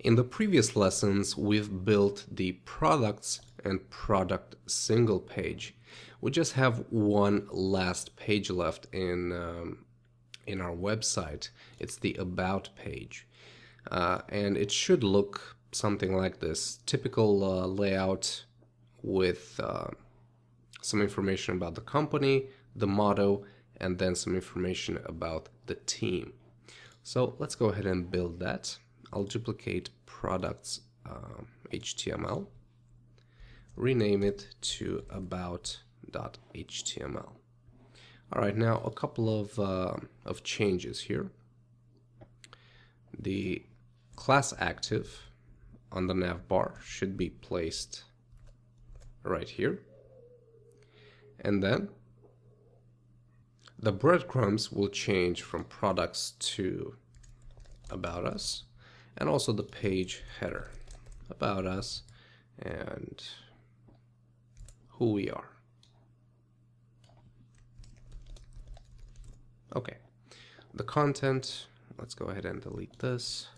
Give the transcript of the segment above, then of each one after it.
In the previous lessons, we've built the products and product single page. We just have one last page left in our website. It's the About page. And it should look something like this. Typical layout with some information about the company, the motto, and then some information about the team. So let's go ahead and build that. I'll duplicate products HTML, rename it to about.html. All right, now a couple of changes here. The class active on the nav bar should be placed right here. And then the breadcrumbs will change from products to about us, and also the page header, about us and who we are. Okay, the content, let's go ahead and delete this.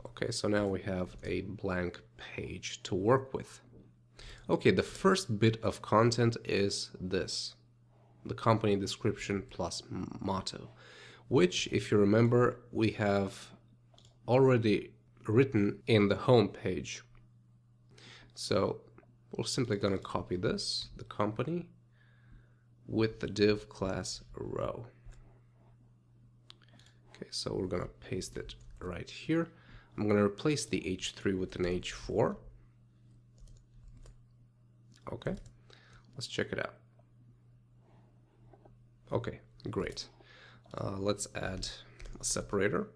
Okay, so now we have a blank page to work with. Okay, the first bit of content is this, the company description plus motto, which, if you remember, we have already written in the home page. So we're simply going to copy this, the company, with the div class row. Okay, so we're going to paste it right here. I'm going to replace the H3 with an H4. Okay, let's check it out. Okay, great. Let's add a separator.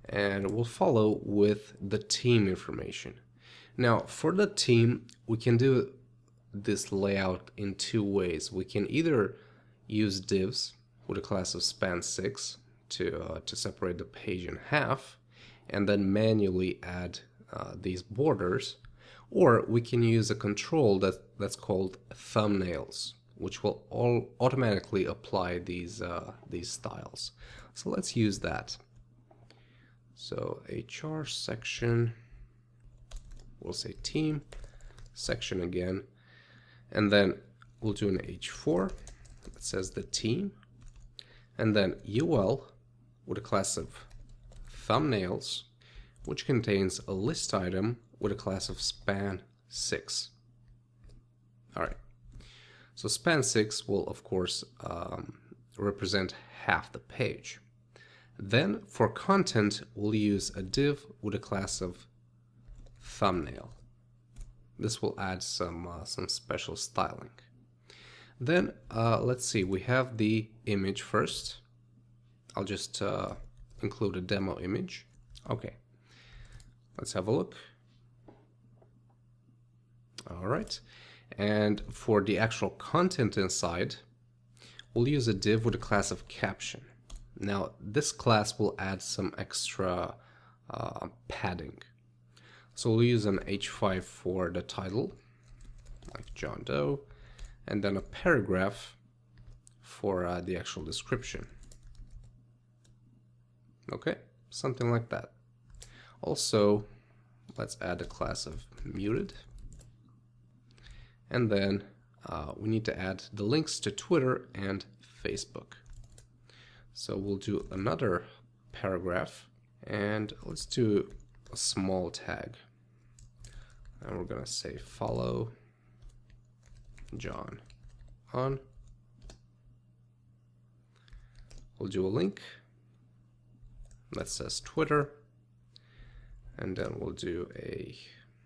And we'll follow with the team information. Now, for the team, we can do this layout in two ways. We can either use divs with a class of span6 to separate the page in half, and then manually add these borders, or we can use a control that's called thumbnails, which will automatically apply these styles. So let's use that. So HR section, we'll say team, section again, and then we'll do an H4 that says the team, and then UL with a class of thumbnails, which contains a list item with a class of span6. All right. So span6 will, of course, represent half the page. Then for content, we'll use a div with a class of thumbnail. This will add some special styling. Then let's see, we have the image first. I'll just include a demo image. Okay, let's have a look. All right. And for the actual content inside, we'll use a div with a class of caption. Now, this class will add some extra padding. So we'll use an H5 for the title, like John Doe, and then a paragraph for the actual description. Okay, something like that. Also, let's add a class of muted. And then we need to add the links to Twitter and Facebook. So we'll do another paragraph, and let's do a small tag. And we're going to say follow John on. We'll do a link that says Twitter, and then we'll do a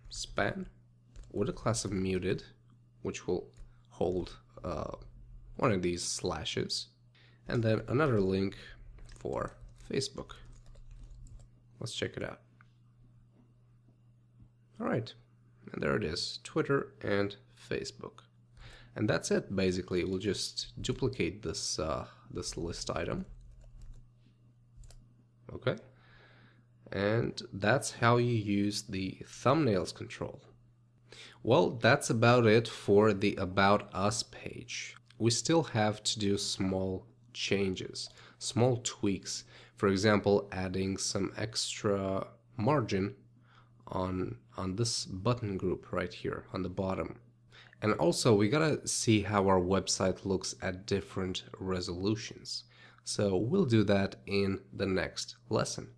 span with a class of muted, which will hold one of these slashes, and then another link for Facebook. Let's check it out. All right, and there it is, Twitter and Facebook. And that's it, basically. We'll just duplicate this, this list item. Okay, and that's how you use the thumbnails control. Well, that's about it for the About Us page. We still have to do small changes, small tweaks. For example, adding some extra margin on this button group right here on the bottom. And also we gotta see how our website looks at different resolutions. So we'll do that in the next lesson.